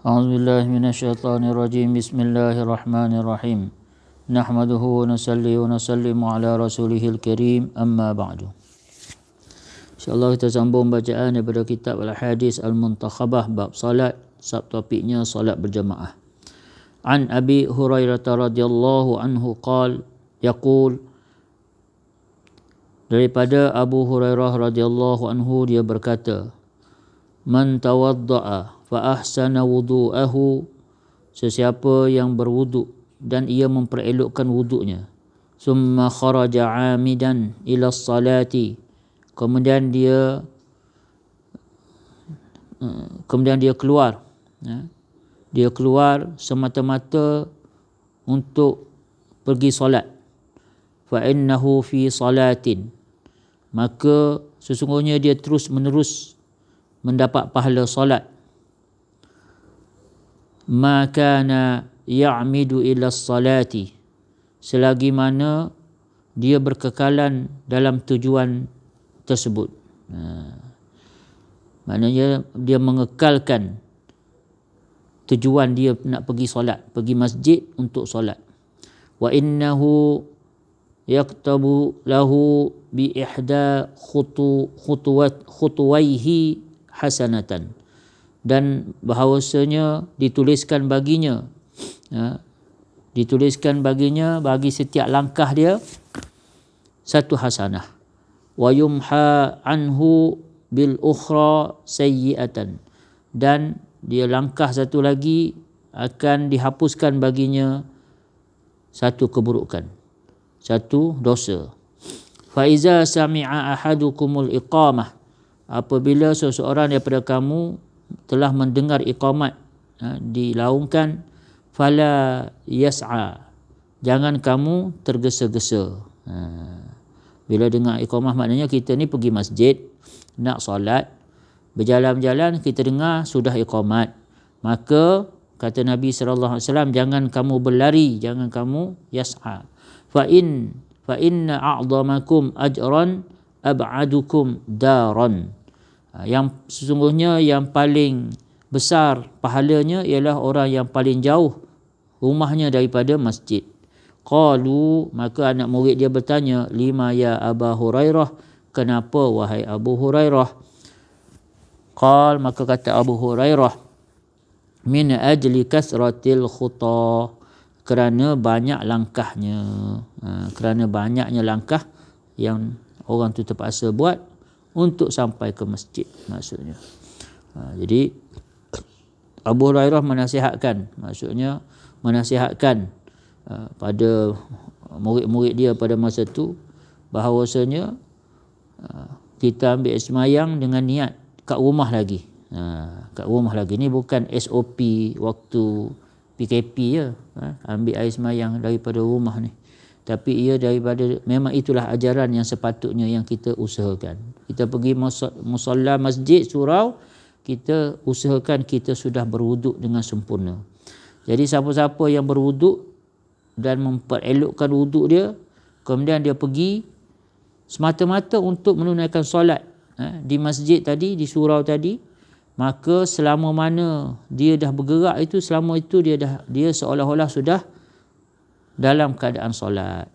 A'udzu billahi minasyaitonir rajim. Bismillahirrahmanirrahim. Nahmaduhu wa nusalli wa nusallimu ala rasulihil karim. Amma ba'du. InsyaAllah kita sambung bacaan daripada kitab Al-Hadis Al-Muntakhabah bab salat. Subtopiknya salat berjamaah. An Abi Hurairah radhiyallahu anhu qala yaqul, daripada Abu Hurairah radhiyallahu anhu dia berkata, man tawadda'a fa ahsana wudu'ahu, sesiapa yang berwuduk dan ia memperelokkan wuduknya, summa kharaja 'amidan ila salati, kemudian dia keluar, dia keluar semata-mata untuk pergi solat, fa innahu fi salatin, maka sesungguhnya dia terus menerus mendapat pahala solat. Ma kana ya'midu ila salati, selagi mana dia berkekalan dalam tujuan tersebut. Maknanya dia mengekalkan tujuan dia nak pergi solat, pergi masjid untuk solat. Wa innahu yaktabu lahu bi ihda khutuwaihi hasanatan, dan bahawasanya dituliskan baginya bagi setiap langkah dia satu hasanah. Wa yumha anhu bil ukhra sayyi'atan, dan dia langkah satu lagi akan dihapuskan baginya satu keburukan, satu dosa. Fa iza sami'a ahadukumul iqamah, apabila seseorang daripada kamu telah mendengar iqamat dilaungkan, fala yas'a, jangan kamu tergesa-gesa. Bila dengar iqamah maknanya kita ni pergi masjid nak solat, berjalan-jalan kita dengar sudah iqamat, maka kata Nabi sallallahu alaihi wasallam, jangan kamu berlari, jangan kamu yas'a. Fa inna a'dhamakum ajran ab'adukum daran, yang sesungguhnya yang paling besar pahalanya ialah orang yang paling jauh rumahnya daripada masjid. Qalu, maka anak murid dia bertanya, lima ya Aba Hurairah, kenapa wahai Abu Hurairah? Qal, maka kata Abu Hurairah, min ajli kasratil khuta, kerana banyak langkahnya, kerana banyaknya langkah yang orang tu terpaksa buat untuk sampai ke masjid maksudnya. Jadi Abu Hurairah menasihatkan pada murid-murid dia pada masa tu bahawasanya kita ambil semayang dengan niat kat rumah lagi. Kat rumah lagi ni bukan SOP waktu PKP je, ambil air semayang daripada rumah ni, tapi ia daripada, memang itulah ajaran yang sepatutnya yang kita usahakan. Kita pergi musalla masjid surau, kita usahakan kita sudah berwuduk dengan sempurna. Jadi siapa-siapa yang berwuduk dan memperelokkan wuduk dia, kemudian dia pergi semata-mata untuk menunaikan solat di masjid tadi, di surau tadi, maka selama mana dia dah bergerak itu, selama itu dia seolah-olah sudah dalam keadaan solat.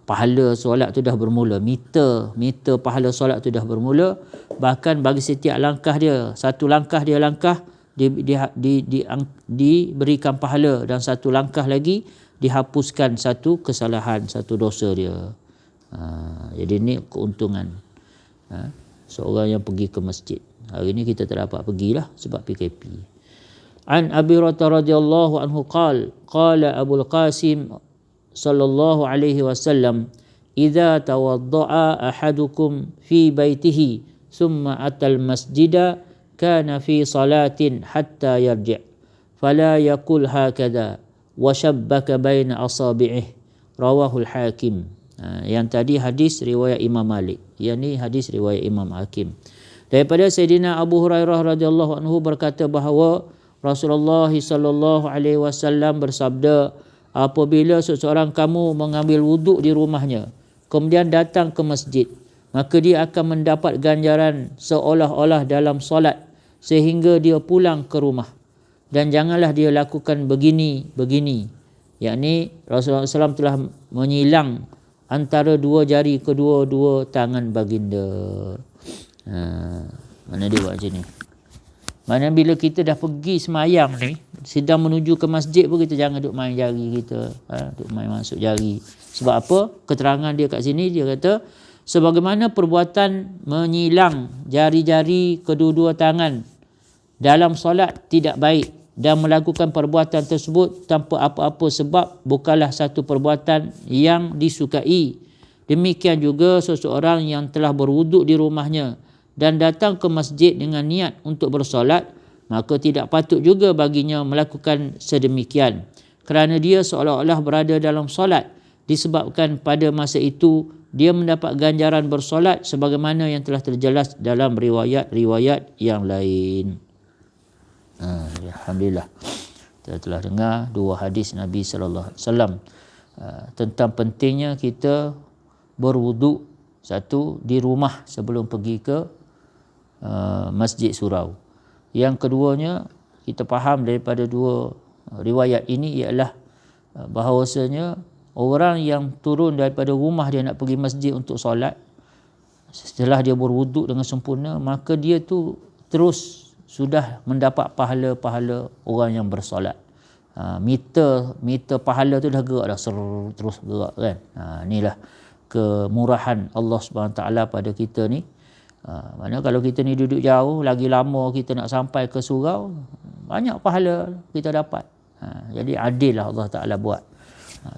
Pahala solat tu dah bermula, meter pahala solat tu dah bermula. Bahkan bagi setiap langkah dia, satu langkah dia langkah diberikan pahala, dan satu langkah lagi dihapuskan satu kesalahan, satu dosa dia. Jadi ni keuntungan seorang yang pergi ke masjid. Hari ni kita tak dapat pergilah sebab PKP. An Abi Hurairah radhiyallahu anhu qala Abu Qasim sallallahu alaihi wasallam, idza tawadda'a ahadukum fi baitihi thumma atal masjida kana fi salatin hatta yarji', fala yaqul hakadha wa shabbaka baina asabi'ih, rawahul Hakim. Yang tadi hadis riwayat Imam Malik, yang ni hadis riwayat Imam Hakim. Daripada Sayyidina Abu Hurairah radhiyallahu anhu berkata bahawa Rasulullah sallallahu alaihi wasallam bersabda, apabila seseorang kamu mengambil wuduk di rumahnya, kemudian datang ke masjid, maka dia akan mendapat ganjaran seolah-olah dalam solat sehingga dia pulang ke rumah. Dan janganlah dia lakukan begini, yakni Rasulullah SAW telah menyilang antara dua jari kedua-dua tangan baginda. Mana dia buat macam ni? Mana bila kita dah pergi semayang ni, sedang menuju ke masjid pun kita jangan duk main jari kita, duk main masuk jari. Sebab apa? Keterangan dia kat sini, dia kata sebagaimana perbuatan menyilang jari-jari kedua-dua tangan dalam solat tidak baik, dan melakukan perbuatan tersebut tanpa apa-apa sebab bukanlah satu perbuatan yang disukai. Demikian juga seseorang yang telah berwuduk di rumahnya dan datang ke masjid dengan niat untuk bersolat, maka tidak patut juga baginya melakukan sedemikian, kerana dia seolah-olah berada dalam solat, disebabkan pada masa itu dia mendapat ganjaran bersolat sebagaimana yang telah terjelas dalam riwayat-riwayat yang lain. Alhamdulillah, kita telah dengar dua hadis Nabi sallallahu alaihi wasallam tentang pentingnya kita berwuduk, satu di rumah sebelum pergi ke masjid surau. Yang keduanya, kita faham daripada dua riwayat ini ialah bahawasanya orang yang turun daripada rumah dia nak pergi masjid untuk solat, setelah dia berwuduk dengan sempurna, maka dia tu terus sudah mendapat pahala-pahala orang yang bersolat. Meter pahala tu dah gerak dah, terus gerak kan. Inilah kemurahan Allah SWT pada kita ni. Mana kalau kita ni duduk jauh, lagi lama kita nak sampai ke surau, banyak pahala kita dapat. Jadi adil lah Allah Ta'ala buat.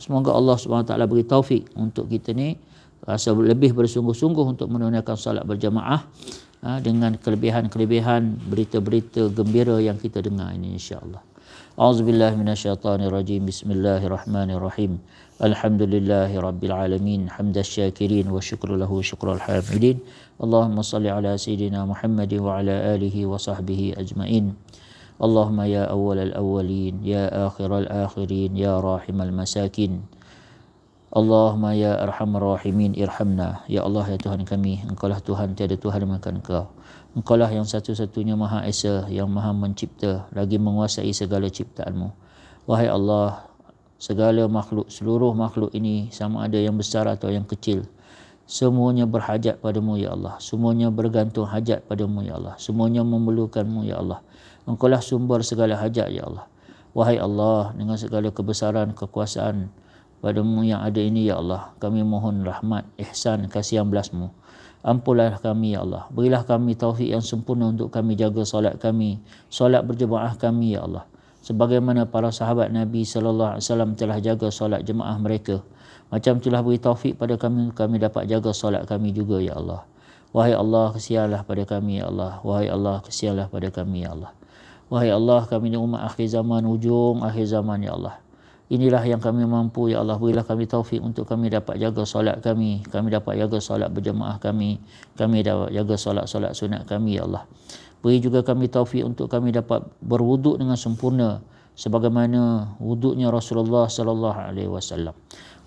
Semoga Allah SWT beri taufik untuk kita ni rasa lebih bersungguh-sungguh untuk menunaikan solat berjamaah dengan kelebihan-kelebihan berita-berita gembira yang kita dengar ini, insya-Allah. A'udzubillahi minasyaitonirrajim. Bismillahirrahmanirrahim. Alhamdulillahirabbil alamin, hamdasy syakirin wa syukru lahu syukrul hamidin. Allahumma shalli ala sayidina Muhammadin wa ala alihi wa sahbihi ajmain. Allahumma ya awwalal awwalin, ya akhiral akhirin, ya rahimal masakin. Allahumma ya arhamar rahimin, irhamna. Ya Allah, ya Tuhan kami, Engkaulah Tuhan, tiada Tuhan melainkan Engkau. Engkaulah yang satu-satunya Maha Esa, yang Maha Mencipta, lagi menguasai segala ciptaanmu. Wahai Allah, segala makhluk, seluruh makhluk ini, sama ada yang besar atau yang kecil, semuanya berhajat padamu ya Allah. Semuanya bergantung hajat padamu ya Allah. Semuanya memerlukanmu ya Allah. Engkaulah sumber segala hajat ya Allah. Wahai Allah, dengan segala kebesaran, kekuasaan padamu yang ada ini ya Allah, kami mohon rahmat, ihsan, kasihan belasmu. Ampunlah kami ya Allah. Berilah kami taufik yang sempurna untuk kami jaga solat kami, solat berjemaah kami ya Allah. Sebagaimana para sahabat Nabi sallallahu alaihi wasallam telah jaga solat jemaah mereka, macam itulah beri taufik pada kami dapat jaga solat kami juga ya Allah. Wahai Allah, kasihanlah pada kami ya Allah. Wahai Allah, kasihanlah pada kami ya Allah. Wahai Allah, kami ni umat akhir zaman, ujung akhir zaman ya Allah. Inilah yang kami mampu ya Allah. Berilah kami taufik untuk kami dapat jaga solat kami dapat jaga solat berjemaah kami dapat jaga solat-solat sunat kami ya Allah. Beri juga kami taufik untuk kami dapat berwuduk dengan sempurna sebagaimana wuduknya Rasulullah sallallahu alaihi wasallam.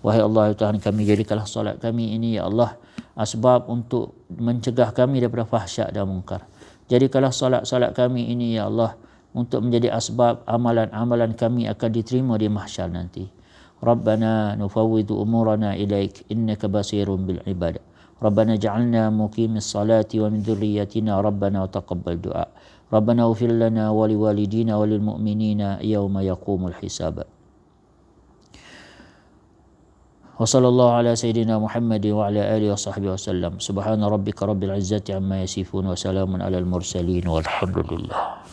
Wahai Allah, ya Tuhan kami, jadikanlah solat kami ini ya Allah asbab untuk mencegah kami daripada fahsyak dan munkar. Jadikanlah solat-solat kami ini ya Allah untuk menjadi asbab amalan-amalan kami akan diterima di mahsyar nanti. Rabbana nufawwidu umurana ilaik innaka basirun bil ibad. Rabbana ja'alna muqimis salati wa min dhurriyyatina rabbana taqabbal du'a. Rabbana ighfir lana wa liwalidina wa lil mu'minina yawma yaqumul hisab. Wa sallallahu ala sayidina Muhammadin wa ala alihi wa sahbihi wasallam. Subhana rabbika rabbil izzati amma yasifun wa salamun alal mursalin walhamdulillah.